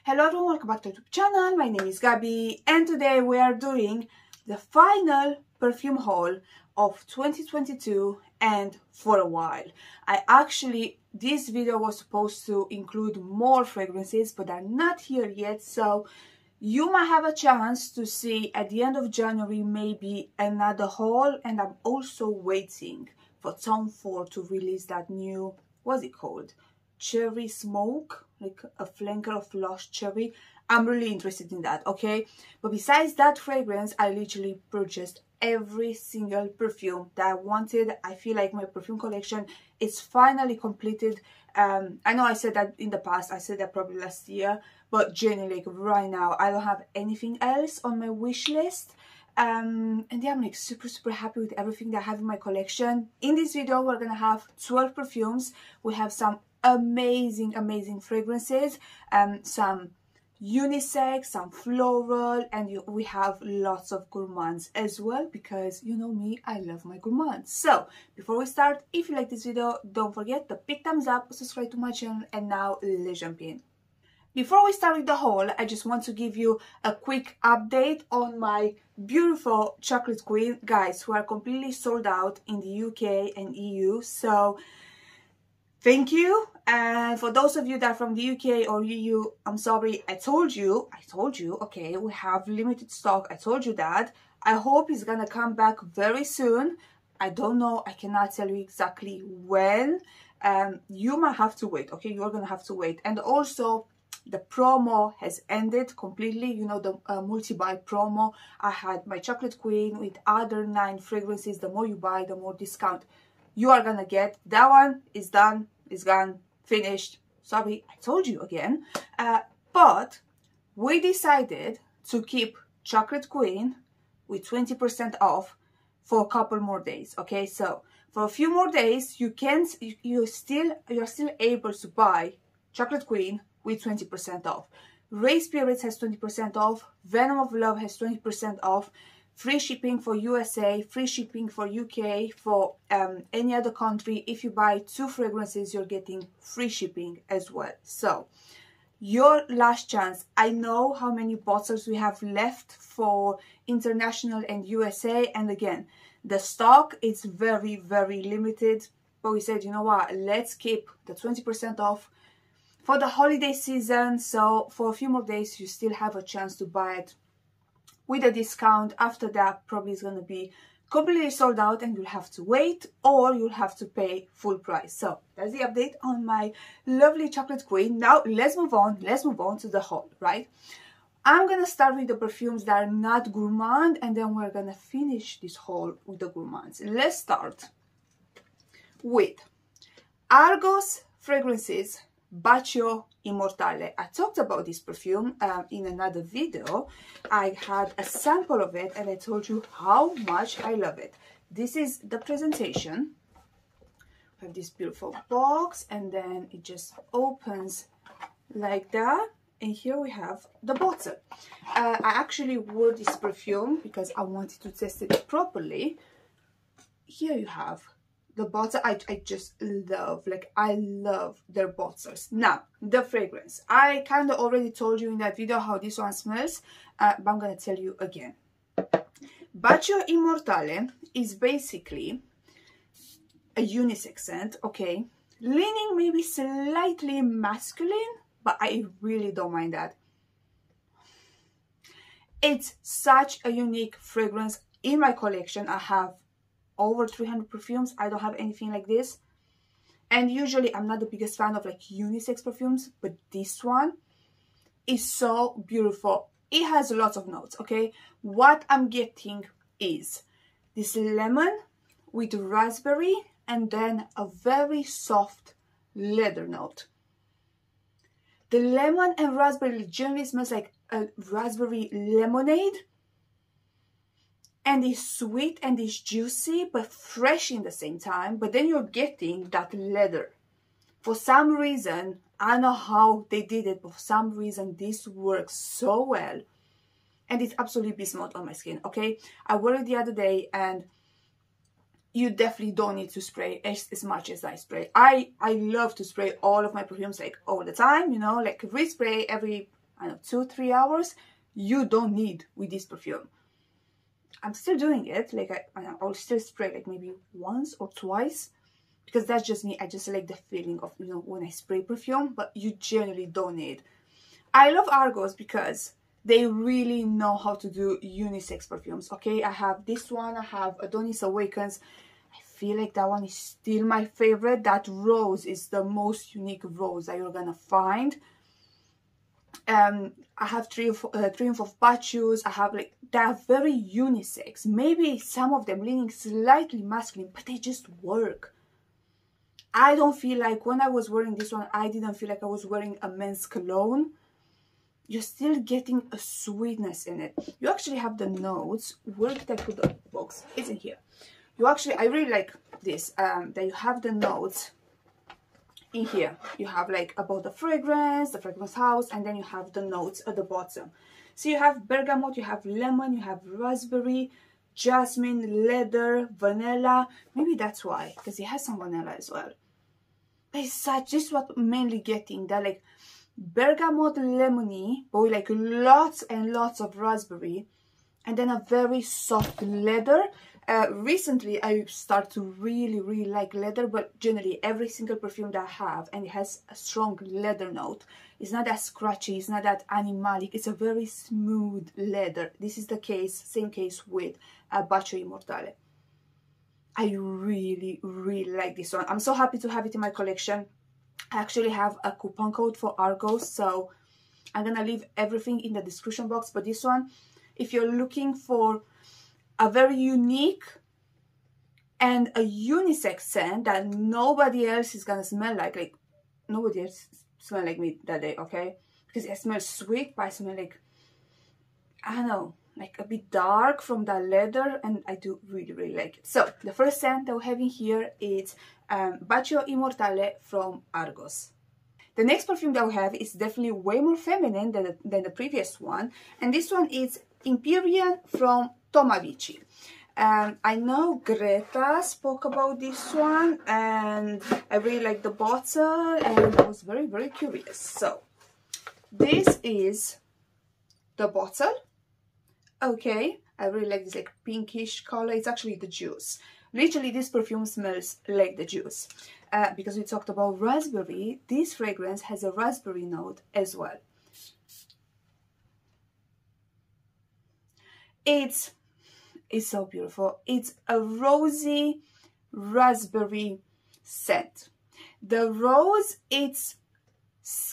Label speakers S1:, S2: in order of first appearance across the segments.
S1: Hello everyone, welcome back to the YouTube channel. My name is Gabi and today we are doing the final perfume haul of 2022 and for a while. This video was supposed to include more fragrances but are not here yet, so you might have a chance to see at the end of January maybe another haul. And I'm also waiting for Tom Ford to release that new, what's it called? Cherry smoke, like a flanker of Lush cherry. I'm really interested in that, okay? But besides that fragrance, I literally purchased every single perfume that I wanted. I feel like my perfume collection is finally completed. I know I said that in the past, I said that probably last year, but genuinely, like right now, I don't have anything else on my wish list. And yeah, I'm like super happy with everything that I have in my collection. In this video, we're gonna have 12 perfumes. We have some amazing fragrances, some unisex, some floral, and we have lots of gourmands as well, because you know me, I love my gourmands. So before we start, if you like this video, don't forget the big thumbs up, subscribe to my channel, and now let's jump in. Before we start with the haul, I just want to give you a quick update on my beautiful Chocolate Queen, guys, who are completely sold out in the UK and EU. So thank you. And for those of you that are from the UK or EU, I'm sorry, I told you, okay, we have limited stock. I told you that. I hope it's gonna come back very soon. I don't know, I cannot tell you exactly when. You might have to wait, okay? You're gonna have to wait. And also, the promo has ended completely, you know, the multi-buy promo. I had my Chocolate Queen with other 9 fragrances. The more you buy, the more discount you are gonna get. That one is done, is gone, finished. Sorry, I told you again. But we decided to keep Chocolate Queen with 20% off for a couple more days, okay? So for a few more days, you're still able to buy Chocolate Queen with 20% off. Ray Spirits has 20% off. Venom of Love has 20% off. Free shipping for USA, free shipping for UK, for any other country. If you buy 2 fragrances, you're getting free shipping as well. So your last chance. I know how many bottles we have left for international and USA, and again, the stock is very limited, but we said, you know what, let's keep the 20% off for the holiday season. So for a few more days, you still have a chance to buy it with a discount. After that, probably it's going to be completely sold out and you'll have to wait, or you'll have to pay full price. So that's the update on my lovely Chocolate Queen. Now let's move on to the haul, right? I'm going to start with the perfumes that are not gourmand, and then we're going to finish this haul with the gourmands. Let's start with Argos Fragrances Bacio Immortale. I talked about this perfume in another video. I had a sample of it and I told you how much I love it. This is the presentation. We have this beautiful box and then it just opens like that. And here we have the bottle. I actually wore this perfume because I wanted to test it properly. Here you have the bottle. I just love, like, I love their bottles. Now, the fragrance. I kind of already told you in that video how this one smells, but I'm going to tell you again. Bacio Immortale is basically a unisex scent, okay? Leaning maybe slightly masculine, but I really don't mind that. It's such a unique fragrance. In my collection, I have over 300 perfumes. I don't have anything like this, and usually I'm not the biggest fan of like unisex perfumes, but this one is so beautiful. It has lots of notes, okay? What I'm getting is this lemon with raspberry and then a very soft leather note. The lemon and raspberry generally smells like a raspberry lemonade, and it's sweet and it's juicy but fresh in the same time. But then you're getting that leather. For some reason, I don't know how they did it, but for some reason this works so well, and it's absolutely besmoked on my skin, okay? I wore it the other day and you definitely don't need to spray as much as I spray. I love to spray all of my perfumes like all the time, you know, like respray every I don't know, 2-3 hours, you don't need with this perfume. I'm still doing it, like I'll still spray like maybe once or twice, because that's just me. I just like the feeling of, you know, when I spray perfume, but you generally don't need. I love Argos because they really know how to do unisex perfumes. Okay, I have this one, I have Adonis Awakens. I feel like that one is still my favorite. That rose is the most unique rose that you're gonna find. I have Triumph of Bacchus. I have, like, they're very unisex. Maybe some of them leaning slightly masculine, but they just work. I don't feel like when I was wearing this one, I didn't feel like I was wearing a men's cologne. You're still getting a sweetness in it. You actually have the notes. Where did I put the box? It's in here. You actually, I really like this, that you have the notes in here. You have like about the fragrance house, and then you have the notes at the bottom. So you have bergamot, you have lemon, you have raspberry, jasmine, leather, vanilla. Maybe that's why, because it has some vanilla as well. But it's such, this is what I'm mainly getting, that like bergamot lemony, but with like lots and lots of raspberry, and then a very soft leather. Recently I start to really like leather, but generally every single perfume that I have, and it has a strong leather note, it's not that scratchy, it's not that animalic, it's a very smooth leather. This is the case, same case with Bacio Immortale. I really like this one. I'm so happy to have it in my collection. I actually have a coupon code for Argos, so I'm gonna leave everything in the description box. But this one, if you're looking for a very unique and a unisex scent that nobody else is gonna smell like nobody else smell like me that day, okay? Because it smells sweet, but I smell like, I don't know, like a bit dark from that leather, and I do really like it. So the first scent that we're having here is Bacio Immortale from Argos. The next perfume that we have is definitely way more feminine than the previous one, and this one is Empyrean from Tomavici. I know Greta spoke about this one, and I really like the bottle, and I was very curious. So this is the bottle. Okay, I really like this like pinkish color. It's actually the juice. Literally, this perfume smells like the juice. Because we talked about raspberry, this fragrance has a raspberry note as well. It's so beautiful. It's a rosy raspberry scent. The rose, it's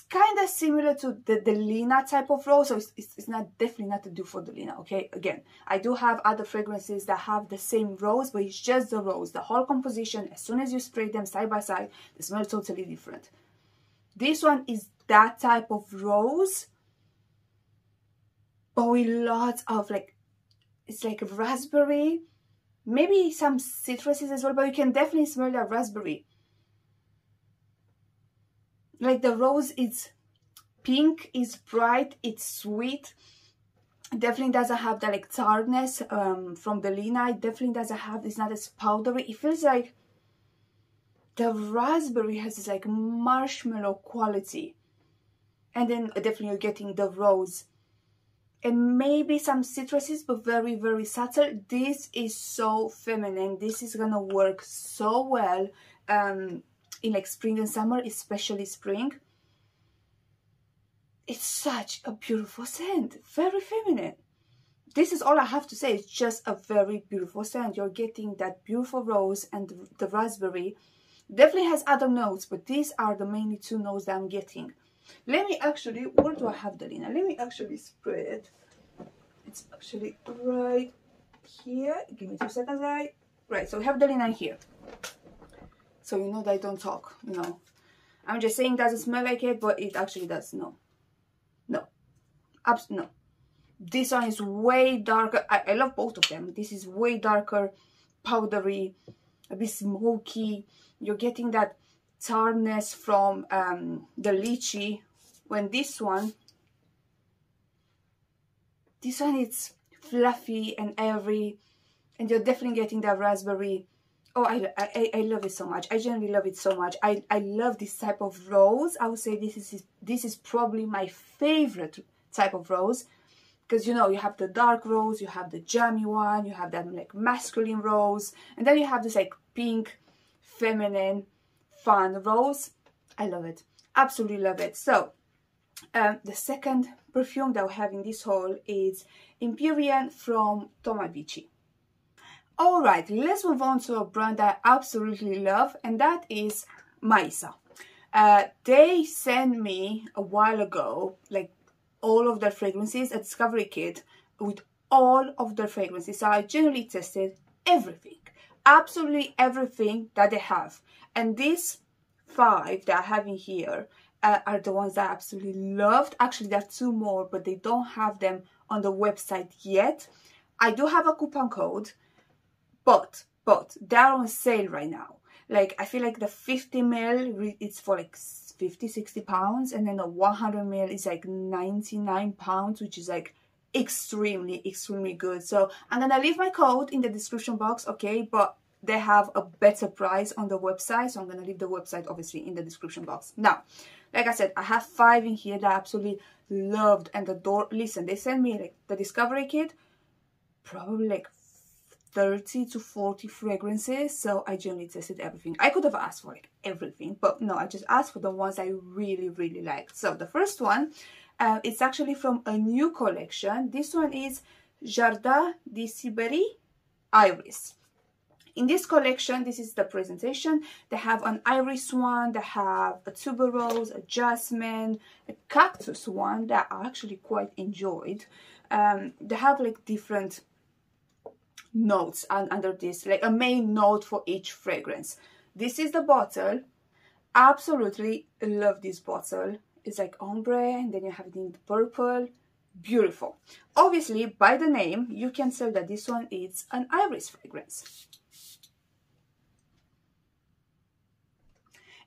S1: kind of similar to the Delina type of rose, so it's not, definitely not to do for Delina, okay? Again, I do have other fragrances that have the same rose, but it's just the rose. The whole composition, as soon as you spray them side by side, they smell totally different. This one is that type of rose, but with lots of like, it's like raspberry, maybe some citruses as well, but you can definitely smell that raspberry. Like the rose is pink, it's bright, it's sweet. It definitely doesn't have that like tartness from the Delina. It definitely doesn't have, it's not as powdery. It feels like the raspberry has this like marshmallow quality. And then definitely you're getting the rose. And maybe some citruses, but very subtle. This is so feminine. This is gonna work so well in like spring and summer, especially spring. It's such a beautiful scent, very feminine. This is all I have to say. It's just a very beautiful scent. You're getting that beautiful rose and the raspberry. Definitely has other notes, but these are the mainly two notes that I'm getting. Let me actually, where do I have the Delina? Let me actually spray it. It's actually right here. Give me 2 seconds, right? Right, so we have the Delina here. So you know that I don't talk, you know. I'm just saying it doesn't smell like it, but it actually does. No. No. This one is way darker. I love both of them. This is way darker, powdery, a bit smoky. You're getting that tartness from the lychee. When this one it's fluffy and airy, and you're definitely getting that raspberry. Oh, I love it so much. I genuinely love it so much. I love this type of rose. I would say this is probably my favorite type of rose, because you know, you have the dark rose, you have the jammy one, you have that like masculine rose, and then you have this like pink, feminine, fun rose. I love it, absolutely love it. So the second perfume that we have in this haul is Empyrean from Tomabici. Alright, let's move on to a brand that I absolutely love, and that is Maisa. They sent me a while ago like all of their fragrances, a discovery kit with all of their fragrances. So I generally tested everything, absolutely everything that they have. And these 5 that I have in here are the ones that I absolutely loved. Actually, there are 2 more, but they don't have them on the website yet. I do have a coupon code, but they're on sale right now. Like, I feel like the 50 ml, it's for like 50-60 pounds, and then the 100 ml is like 99 pounds, which is like extremely good. So I'm gonna leave my code in the description box, okay? But they have a better price on the website, so I'm gonna leave the website obviously in the description box. Now, like I said, I have 5 in here that I absolutely loved and adored. Listen, they sent me like the discovery kit, probably like 30 to 40 fragrances, so I generally tested everything. I could have asked for like everything, but no, I just asked for the ones I really liked. So the first one, it's actually from a new collection. This one is Jardin de Sibérie Iris. In this collection, this is the presentation. They have an iris one, they have a tuberose, a jasmine, a cactus one that I actually quite enjoyed. They have like different notes under this, like a main note for each fragrance. This is the bottle. Absolutely love this bottle. It's like ombre, and then you have it in purple. Beautiful. Obviously, by the name, you can tell that this one is an iris fragrance.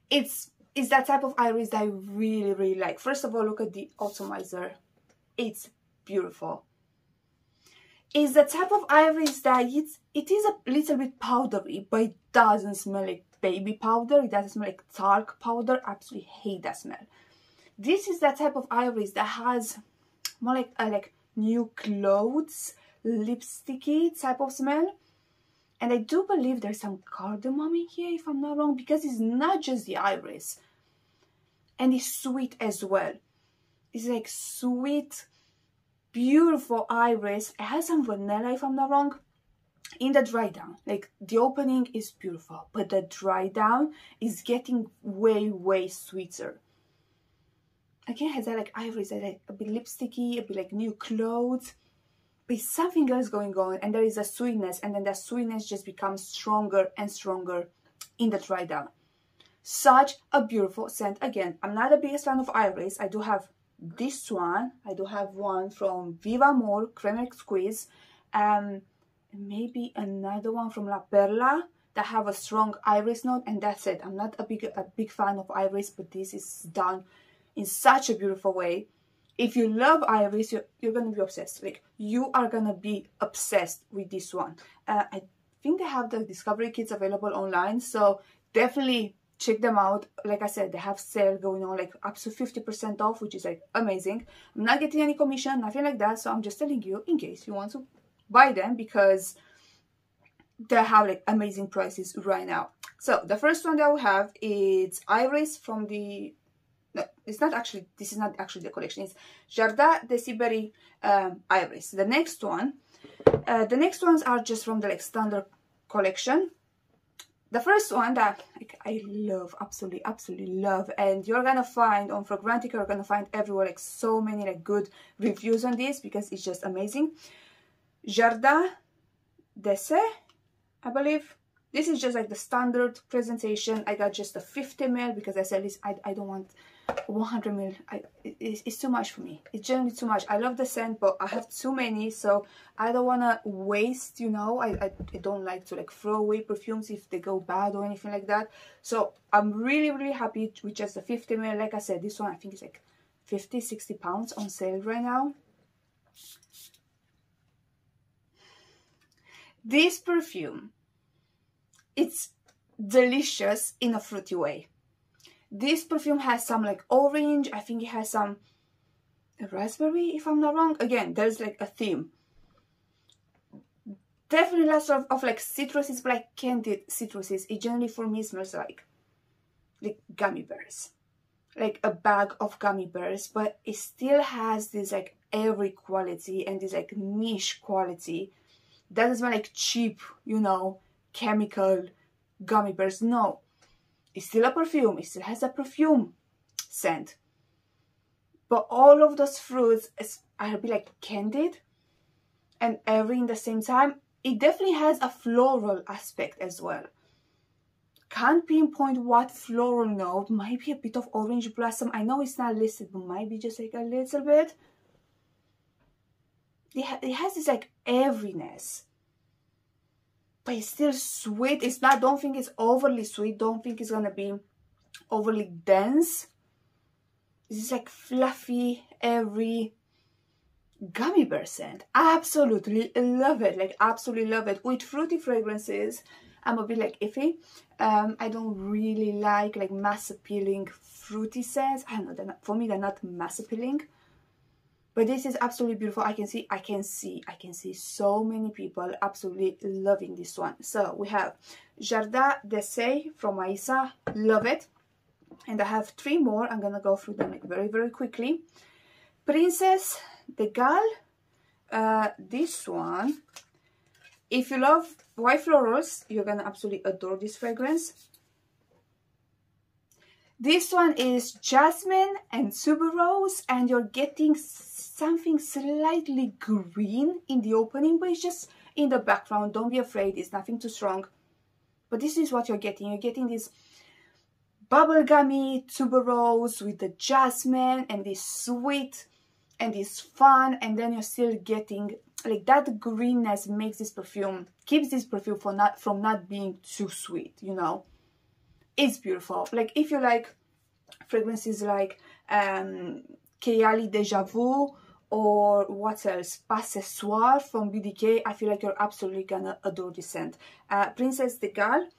S1: It's that type of iris that I really like. First of all, look at the atomizer. It's beautiful. It's the type of iris that it is a little bit powdery, but it doesn't smell like baby powder. It doesn't smell like talc powder. I absolutely hate that smell. This is that type of iris that has more like new clothes, lipsticky type of smell. And I do believe there's some cardamom in here, if I'm not wrong, because it's not just the iris. And it's sweet as well. It's like sweet, beautiful iris. It has some vanilla, if I'm not wrong, in the dry down. Like, the opening is beautiful, but the dry down is getting way sweeter. Again, it has that like iris, like a bit lipsticky, a bit like new clothes. But something else going on, and there is a sweetness, and then that sweetness just becomes stronger and stronger in the dry down. Such a beautiful scent. Again, I'm not the biggest fan of iris. I do have this one. I do have one from Viva Amor Creme Exquise, maybe another one from La Perla that have a strong iris note, and that's it. I'm not a big fan of iris, but this is done in such a beautiful way. If you love iris, you're gonna be obsessed. Like, you are gonna be obsessed with this one. I think they have the discovery kits available online, so definitely check them out. Like I said, they have sale going on, like up to 50% off, which is like amazing. I'm not getting any commission, nothing like that, so I'm just telling you in case you want to buy them, because they have like amazing prices right now. So the first one that we have is Iris from the... No, it's not actually, this is not actually the collection. It's Jardin de Sibérie Iris. The next one, the next ones are just from the like standard collection. The first one that like, I love, absolutely love, and you're gonna find on Fragrantica, you're gonna find everywhere like so many like good reviews on this, because it's just amazing. Jardin d'Essai, I believe. This is just like the standard presentation. I got just a 50 ml because I said this, I don't want 100 ml. It's too much for me. It's generally too much. I love the scent, but I have too many, so I don't want to waste, you know. I don't like to like throw away perfumes if they go bad or anything like that. So I'm really happy with just the 50 ml. Like I said, this one I think is like 50-60 pounds on sale right now. This perfume, it's delicious in a fruity way. This perfume has some like orange, I think it has some raspberry, if I'm not wrong. Again, there's like a theme. Definitely lots of like citruses, but like candied citruses. It generally for me smells like gummy bears, like a bag of gummy bears, but it still has this like airy quality and this like niche quality. Doesn't smell like cheap, you know, chemical gummy bears. No, it's still a perfume. It still has a perfume scent, but all of those fruits are a bit like candied and airy in the same time. It definitely has a floral aspect as well. Can't pinpoint what floral note. Might be a bit of orange blossom. I know it's not listed, but might be just like a little bit. It has this like airiness, but it's still sweet. It's not, don't think it's overly sweet. Don't think it's gonna be overly dense. This is like fluffy, airy gummy bear scent. Absolutely love it. Like absolutely love it. With fruity fragrances, I'm a bit like iffy. I don't really like mass appealing fruity scents. I don't know, for me they're not mass appealing. But this is absolutely beautiful. I can see so many people absolutely loving this one. So we have Jardin d'Essai from Maissa, love it. And I have 3 more. I'm gonna go through them very, very quickly. Princesse de Galles, this one, if you love white florals, you're gonna absolutely adore this fragrance. This one is jasmine and tuberose, and you're getting something slightly green in the opening, but it's just in the background. Don't be afraid, it's nothing too strong. But this is what you're getting. You're getting this bubblegummy tuberose with the jasmine and this sweet and this fun, and then you're still getting like that greenness makes this perfume, keeps this perfume from not being too sweet, you know. It's beautiful. Like if you like fragrances like Kayali Deja Vu, or what else, Pas Ce Soir from BDK, I feel like you're absolutely gonna adore this scent. Princesse de Galles,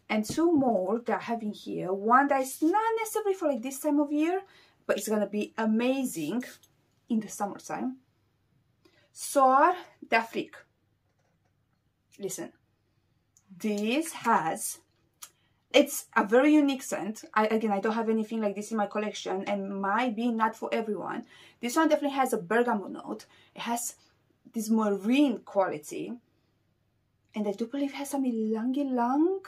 S1: and 2 more that I have in here. One that is not necessarily for like this time of year, but it's gonna be amazing in the summertime. Soir d'Afrique. Listen, this has, it's a very unique scent. Again, I don't have anything like this in my collection, and might be not for everyone. This one definitely has a bergamot note. It has this marine quality, and I do believe it has some ylang ylang.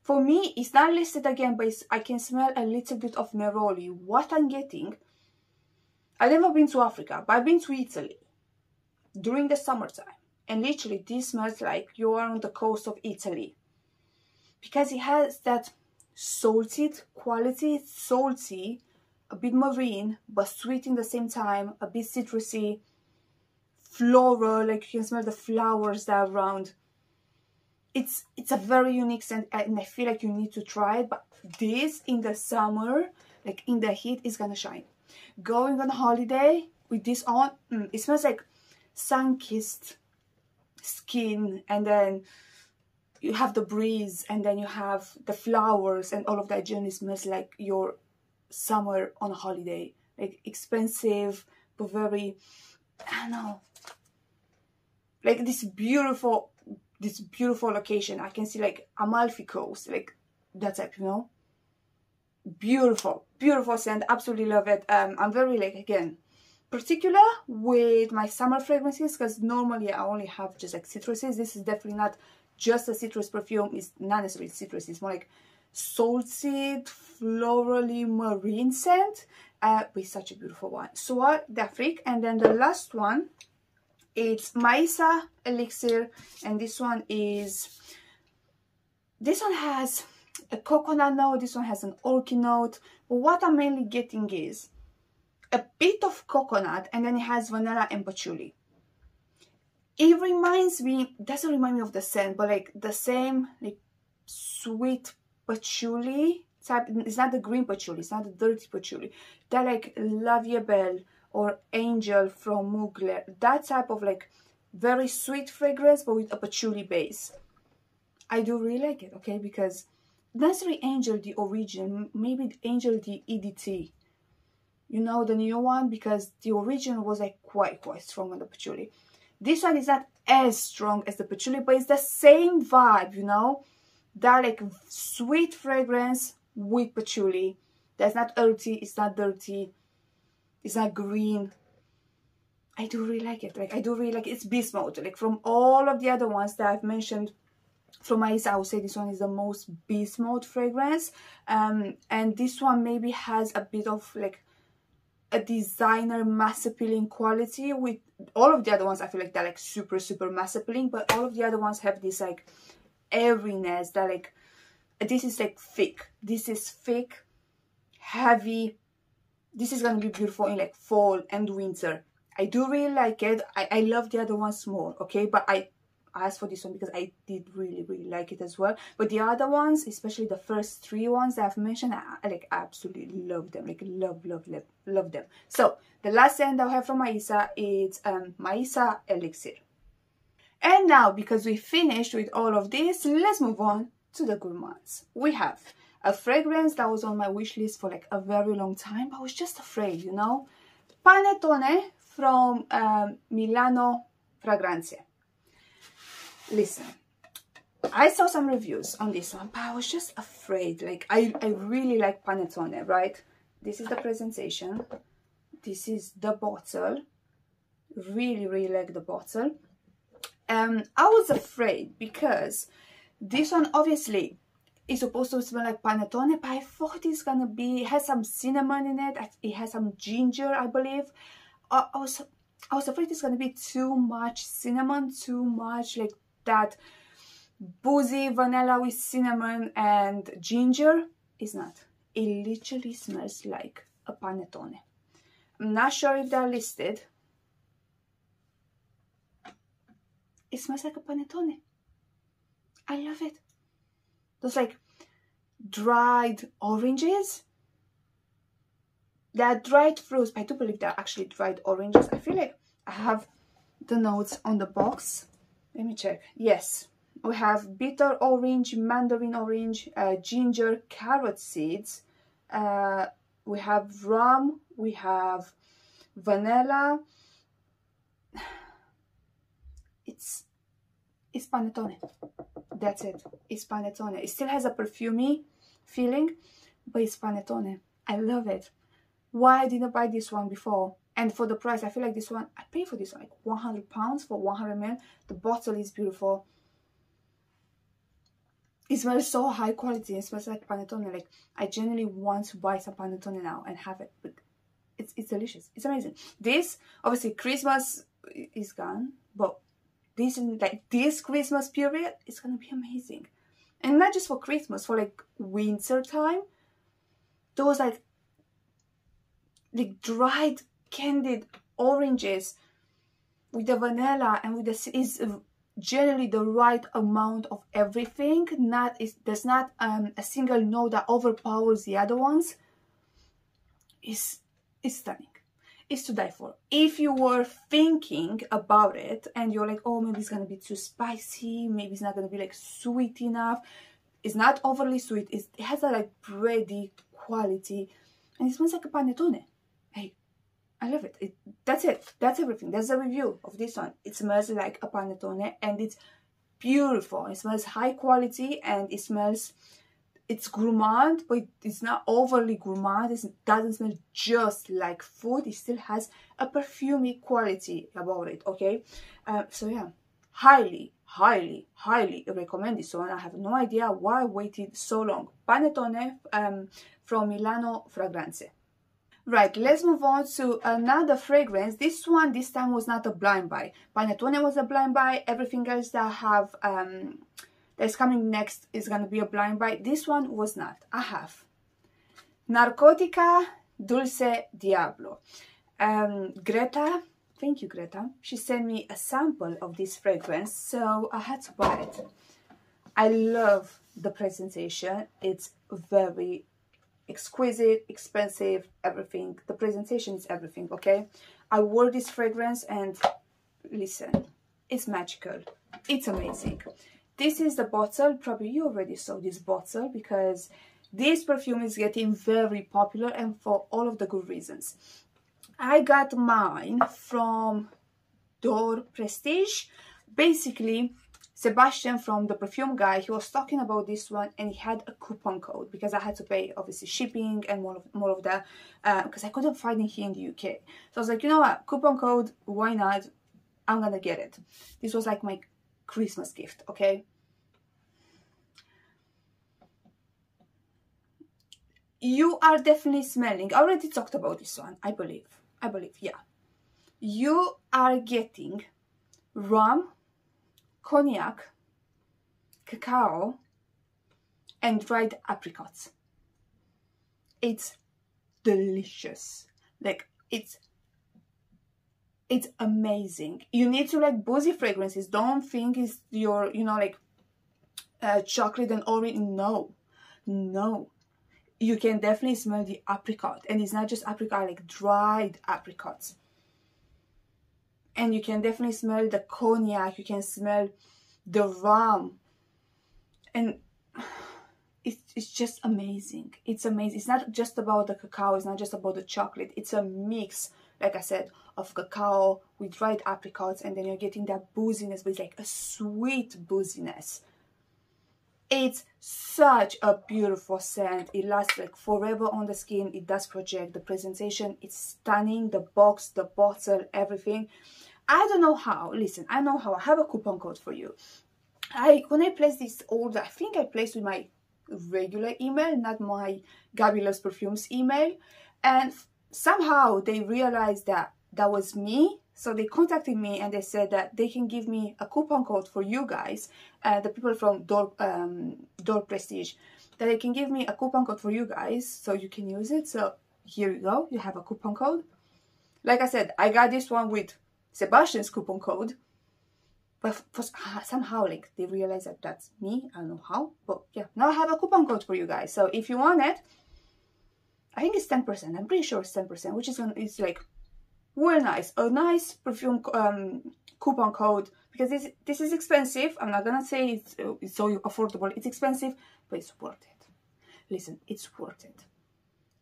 S1: For me, it's not listed again, but I can smell a little bit of neroli. What I'm getting, I've never been to Africa, but I've been to Italy during the summertime, and literally this smells like you are on the coast of Italy, because it has that salted quality. It's salty, a bit marine, but sweet in the same time, a bit citrusy, floral, like you can smell the flowers that are around. It's a very unique scent, and I feel like you need to try it. But this in the summer, like in the heat, is gonna shine. Going on holiday with this on, it smells like sun-kissed skin, and then you have the breeze, and then you have the flowers, and all of that journey smells like your summer on a holiday. Like expensive, but very, I don't know, like this beautiful location. I can see like Amalfi Coast, like that type, you know. Beautiful scent, absolutely love it. I'm very, like, again, particular with my summer fragrances, because normally I only have just like citruses. This is definitely not just a citrus perfume. It's not necessarily citrus, it's more like salted, florally marine scent, but it's such a beautiful one. Soir d'Afrique. And then the last one, it's Maissa Elixir, and this one has a coconut note, this one has an oaky note, but what I'm mainly getting is a bit of coconut, and then it has vanilla and patchouli. It reminds me, doesn't remind me of the scent, but like the same like sweet patchouli type. It's not the green patchouli, it's not the dirty patchouli, that like La Vie Belle or Angel from Mugler, that type of like very sweet fragrance, but with a patchouli base. I do really like it, okay, because not necessarily Angel the origin, maybe Angel the EDT, you know, the new one, because the original was like quite strong on the patchouli. This one is not as strong as the patchouli, but it's the same vibe, you know, that like sweet fragrance with patchouli. That's not earthy, it's not dirty, it's not green. I do really like it. Like, I do really like it. It's beast mode. Like, from all of the other ones that I've mentioned from Maissa, I would say this one is the most beast mode fragrance. And this one maybe has a bit of like a designer mass appealing quality. With all of the other ones, I feel like they're like super mass appealing, but all of the other ones have this like airiness that like, this is like thick. This is thick, heavy. This is gonna be beautiful in like fall and winter. I do really like it. I love the other ones more, okay? But I asked for this one because I did really like it as well. But the other ones, especially the first 3 ones that I've mentioned, I like absolutely love them. Like, love them. So, the last scent that I have from Maissa is Maissa Elixir. And now, because we finished with all of this, let's move on to the gourmands. We have a fragrance that was on my wish list for like a very long time, but I was just afraid, you know? Panettone from Milano Fragranze. Listen, I saw some reviews on this one, but I was just afraid. Like, I really like Panettone, right? This is the presentation. This is the bottle. Really like the bottle. I was afraid because this one obviously is supposed to smell like Panettone, but I thought it's gonna be, it has some cinnamon in it. It has some ginger, I believe. I was afraid it's gonna be too much cinnamon, too much like that boozy vanilla with cinnamon and ginger. It's not. It literally smells like a Panettone. I'm not sure if they're listed. It smells like a Panettone. I love it. Those like dried oranges. They're dried fruits, but I do believe they're actually dried oranges. I feel like I have the notes on the box. Let me check. Yes, we have bitter orange, mandarin orange, ginger, carrot seeds. We have rum. We have vanilla. It's Panettone. That's it. It's Panettone. It still has a perfumey feeling, but it's Panettone. I love it. Why didn't I buy this one before? And for the price, I feel like this one, I paid for this one like £100 for 100 ml. The bottle is beautiful. It smells so high quality. It smells like Panettone. Like, I genuinely want to buy some Panettone now and have it. But it's delicious. It's amazing. This, obviously, Christmas is gone, but this, like, this Christmas period is gonna be amazing. And not just for Christmas, for like winter time. Those like dried candied oranges with the vanilla and with the is generally the right amount of everything. There's not a single note that overpowers the other ones. It's stunning. It's to die for. If you were thinking about it and you're like, oh, maybe it's gonna be too spicy, maybe it's not gonna be like sweet enough. It's not overly sweet. It has a like bready quality, and it smells like a Panettone. Hey, I love it. That's it. That's everything. That's the review of this one. It smells like a Panettone, and it's beautiful. It smells high quality, and it smells, it's gourmand, but it's not overly gourmand. It doesn't smell just like food. It still has a perfumey quality about it, okay? So yeah, highly recommend this one. I have no idea why I waited so long. Panettone from Milano Fragranze. Right, let's move on to another fragrance. This one, this time, was not a blind buy. Panettone was a blind buy. Everything else that I have that's coming next is gonna be a blind buy. This one was not. I have Narcotica Dulce Diablo. Greta, thank you, Greta. She sent me a sample of this fragrance, so I had to buy it. I love the presentation. It's very exquisite, expensive, everything. The presentation is everything, okay? I wore this fragrance and listen, it's magical. It's amazing. This is the bottle. Probably you already saw this bottle because This perfume is getting very popular, and for all of the good reasons. I got mine from D'Or Prestige. Basically, Sebastian from the perfume guy, he was talking about this one, and he had a coupon code because I had to pay obviously shipping and more of that because I couldn't find it here in the UK. So I was like, you know what, coupon code, why not? I'm gonna get it. This was like my Christmas gift, okay? You are definitely smelling, I already talked about this one, I believe, yeah. You are getting rum, cognac, cacao, and dried apricots. It's delicious. Like, it's amazing. You need to like boozy fragrances. Don't think it's your, you know, like chocolate and orange. No. You can definitely smell the apricot, and it's not just apricot, like dried apricots. And you can definitely smell the cognac, you can smell the rum, and it's just amazing. It's amazing. It's not just about the cacao, it's not just about the chocolate, it's a mix, like I said, of cacao with dried apricots, and then you're getting that booziness, but it's like a sweet booziness. It's such a beautiful scent. It lasts like forever on the skin. It does project. The presentation, it's stunning. The box, the bottle, everything. I don't know how. Listen, I know how. I have a coupon code for you. When I placed this order, I think I placed with my regular email, not my Gabi Loves Perfumes email. And somehow they realized that that was me. So they contacted me and they said that they can give me a coupon code for you guys, the people from D'Or Prestige, that they can give me a coupon code for you guys so you can use it. So here you go, you have a coupon code. Like I said, I got this one with Sebastian's coupon code, but somehow like they realized that that's me. I don't know how, but yeah, now I have a coupon code for you guys. So if you want it, I think it's 10%. I'm pretty sure it's 10%, which is it's like well nice, a nice perfume coupon code, because this is expensive. I'm not gonna say it's so affordable. It's expensive, but it's worth it. Listen, it's worth it.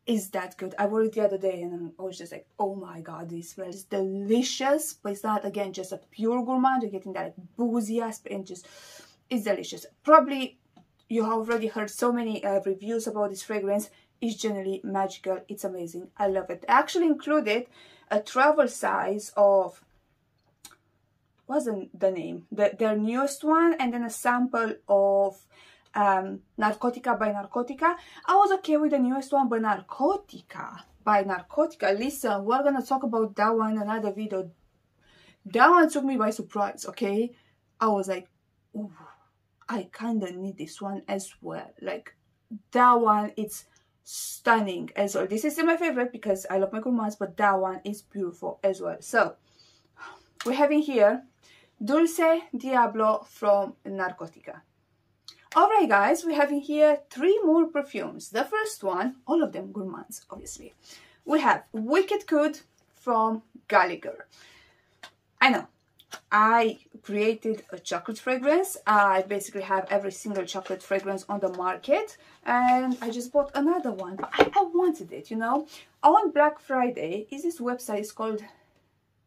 S1: It's that good. I wore it the other day and I was just like, oh my god, this smells delicious. But it's not, again, just a pure gourmand. You're getting that like, boozy aspect, and just it's delicious. Probably you have already heard so many reviews about this fragrance. It's generally magical. It's amazing. I love it. I actually included a travel size of, wasn't the name, their newest one, and then a sample of Narcotica by Narcotica. I was okay with the newest one, but Narcotica by Narcotica, listen, we're gonna talk about that one in another video. That one took me by surprise, okay? I was like, ooh, I kind of need this one as well. Like, that one, it's stunning as well. This is still my favorite because I love my gourmands, but that one is beautiful as well. So we're having here Dulce Diablo from Narcotica. Alright guys, we're having here 3 more perfumes. The first one, all of them gourmands obviously. We have Wicked Good from Gallagher. I know, I created a chocolate fragrance. I basically have every single chocolate fragrance on the market, and I just bought another one. But I wanted it, you know. On Black Friday, is this website, it's called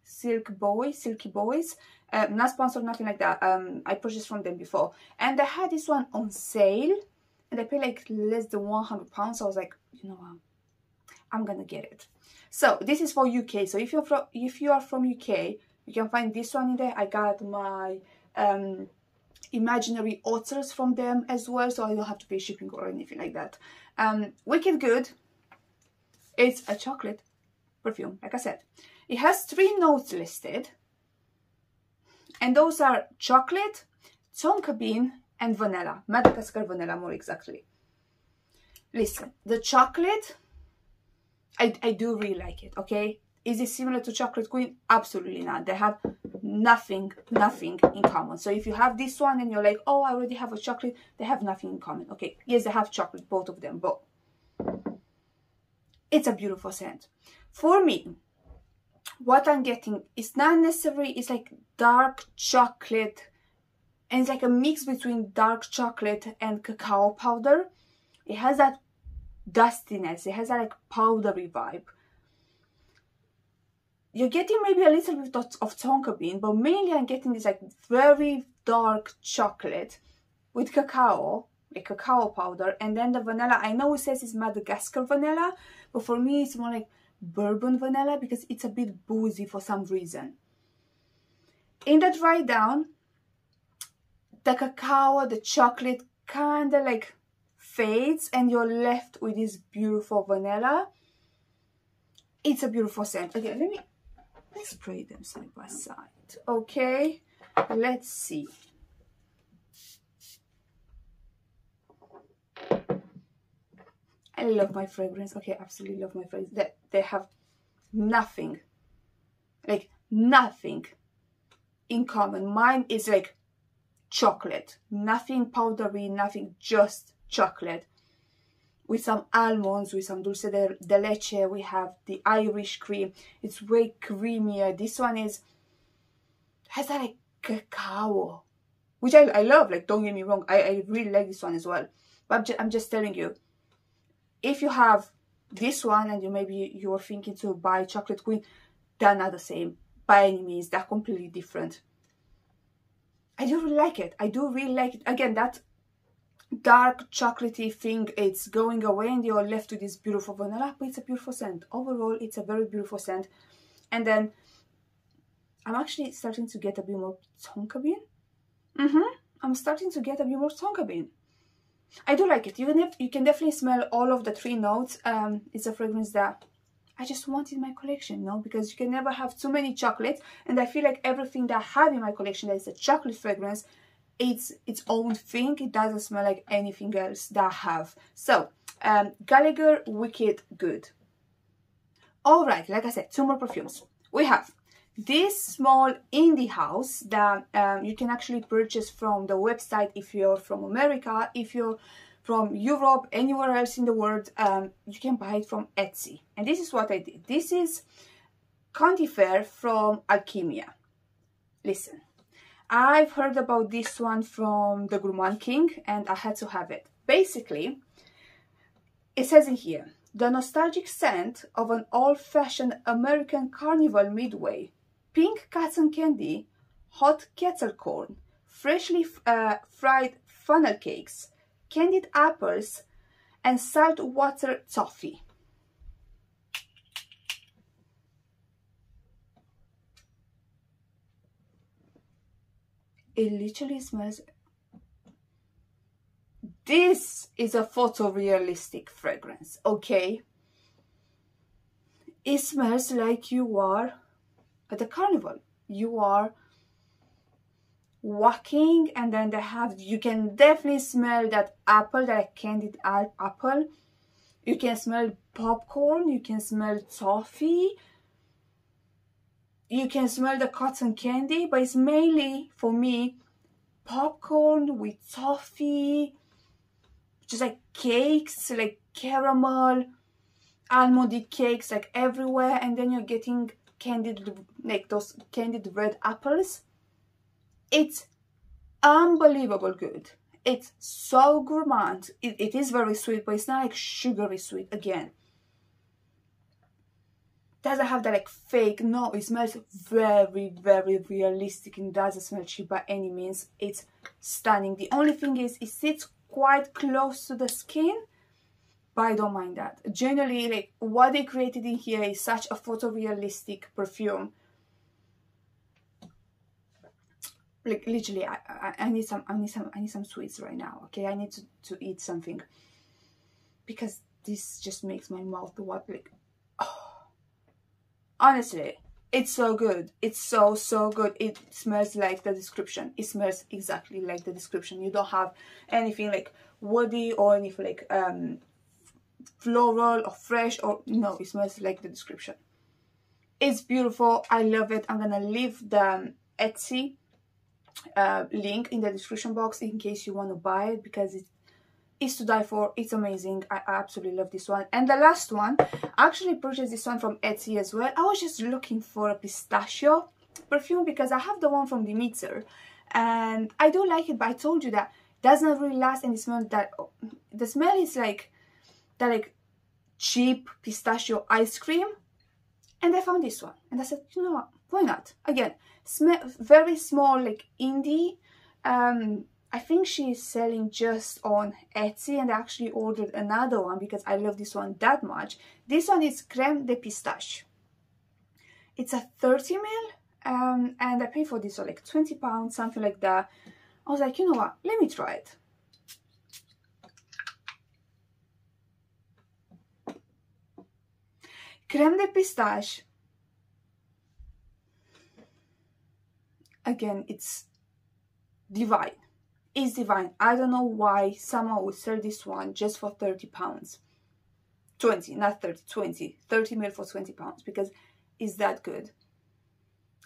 S1: Silky Boys. Not sponsored, nothing like that. I purchased from them before, and they had this one on sale, and I paid like less than £100. I was like, you know what, I'm gonna get it. So this is for UK. So if you are from UK, you can find this one in there. I got my imaginary otters from them as well, so I don't have to pay shipping or anything like that. Wicked Good, it's a chocolate perfume, like I said. It has 3 notes listed, and those are chocolate, tonka bean, and vanilla. Madagascar vanilla, more exactly. Listen, the chocolate, I do really like it, okay? Is it similar to Chocolate Queen? Absolutely not. They have nothing in common. So if you have this one and you're like, oh, I already have a chocolate, they have nothing in common. Okay, yes, they have chocolate, both of them, but it's a beautiful scent. For me, what I'm getting is not necessarily, it's like dark chocolate, and it's like a mix between dark chocolate and cacao powder. It has that dustiness. It has a like powdery vibe. You're getting maybe a little bit of tonka bean, but mainly I'm getting this like very dark chocolate with cacao, like cacao powder, and then the vanilla. I know it says it's Madagascar vanilla, but for me it's more like bourbon vanilla because it's a bit boozy for some reason. In the dry down, the cacao, the chocolate kind of like fades and you're left with this beautiful vanilla. It's a beautiful scent. Okay, let me spray them side by side. Okay, let's see. I love my fragrance. Okay, absolutely love my fragrance. They have nothing, like nothing in common. Mine is like chocolate, nothing powdery, nothing, just chocolate with some almonds, with some dulce de leche. We have the Irish cream. It's way creamier. This one has that like cacao, which I love. Like, don't get me wrong, I really like this one as well. But I'm just telling you, if you have this one and you're thinking to buy Chocolate Queen, they're not the same by any means. They're completely different. I do really like it. I do really like it. Again, that dark chocolatey thing, it's going away and you're left with this beautiful vanilla, but it's a beautiful scent. Overall, it's a very beautiful scent. And then I'm actually starting to get a bit more tonka bean. I'm starting to get a bit more tonka bean. I do like it. You can definitely smell all of the three notes. It's a fragrance that I just want in my collection, no? Because you can never have too many chocolates, and I feel like everything that I have in my collection that is a chocolate fragrance, it's its own thing. It doesn't smell like anything else that I have. So, Gallagher Wicked Good. Alright, like I said, two more perfumes. We have this small indie house that you can actually purchase from the website if you're from America. If you're from Europe, anywhere else in the world, you can buy it from Etsy. And this is what I did. This is County Fair from Alchemia. Listen, I've heard about this one from the Gourmand King and I had to have it. Basically, it says in here, the nostalgic scent of an old-fashioned American carnival midway. Pink cotton candy, hot kettle corn, freshly fried funnel cakes, candied apples, and saltwater toffee. It literally smells... This is a photorealistic fragrance, okay? It smells like you are at the carnival. You are walking and then you can definitely smell that apple, that candied apple. You can smell popcorn, you can smell toffee, you can smell the cotton candy, but it's mainly, for me, popcorn with toffee, just like cakes, like caramel, almondy cakes, like everywhere, and then you're getting candied, like those candied red apples. It's unbelievable good. It's so gourmand. It is very sweet, but it's not like sugary sweet again. Doesn't have that like fake, no, it smells very, very realistic and doesn't smell cheap by any means. It's stunning. The only thing is it sits quite close to the skin, but I don't mind that. Generally, like what they created in here is such a photorealistic perfume. Like literally, I need some sweets right now. Okay, I need to eat something because this just makes my mouth water. Like, oh. Honestly, it's so good. It's so good. It smells like the description. It smells exactly like the description. You don't have anything like woody or anything like floral or fresh, or no, it smells like the description. It's beautiful. I love it. I'm gonna leave the Etsy link in the description box in case you want to buy it, because it is to die for. It's amazing. I absolutely love this one. And the last one, I actually purchased this one from Etsy as well. I was just looking for a pistachio perfume because I have the one from Dimitzer and I do like it, but I told you that it doesn't really last, and it smells that the smell is like that like cheap pistachio ice cream, and I found this one and I said, you know what, why not? Again, very small, like indie. I think she's selling just on Etsy, and I actually ordered another one because I love this one that much. This one is creme de pistache. It's a 30 ml, and I paid for this for like £20, something like that. I was like, you know what, let me try it. Creme de pistache. Again, it's divine. It's divine. I don't know why someone would sell this one just for £30. 20, not 30, 20. 30 ml for £20 because it's that good.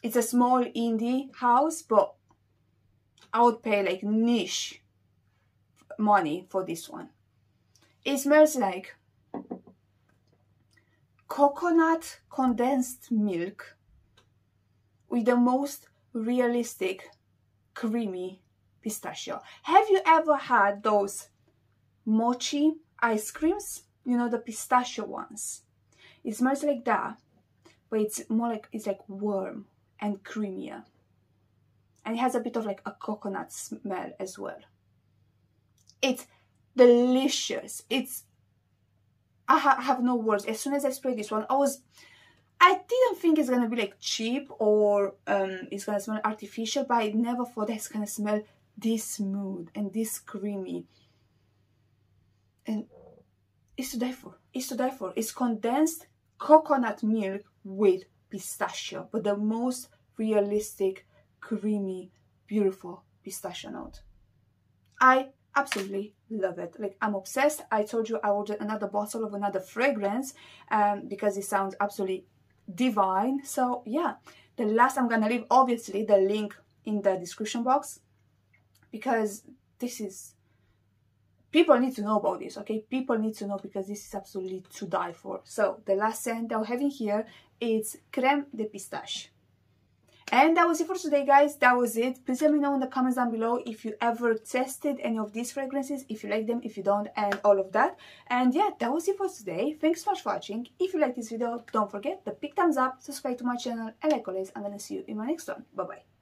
S1: It's a small indie house, but I would pay like niche money for this one. It smells like coconut condensed milk with the most realistic creamy pistachio. Have you ever had those mochi ice creams? You know, the pistachio ones. It smells like that, but it's more like, it's like warm and creamier. And it has a bit of like a coconut smell as well. It's delicious. It's, I have no words. As soon as I sprayed this one, I didn't think it's gonna be like cheap or it's gonna smell artificial, but I never thought it's gonna smell this smooth and this creamy. And it's to die for. It's to die for. It's condensed coconut milk with pistachio, but the most realistic, creamy, beautiful pistachio note. I absolutely love it. Like, I'm obsessed. I told you I ordered another bottle of another fragrance because it sounds absolutely divine. So yeah, the last, I'm gonna leave obviously the link in the description box because this is, people need to know about this, okay? People need to know because this is absolutely to die for. So the last scent that we're having here is creme de pistache. And that was it for today, guys. That was it. Please let me know in the comments down below if you ever tested any of these fragrances, if you like them, if you don't, and all of that. And yeah, that was it for today. Thanks so much for watching. If you like this video, don't forget the big thumbs up, subscribe to my channel, and like always, I'm gonna see you in my next one. Bye bye.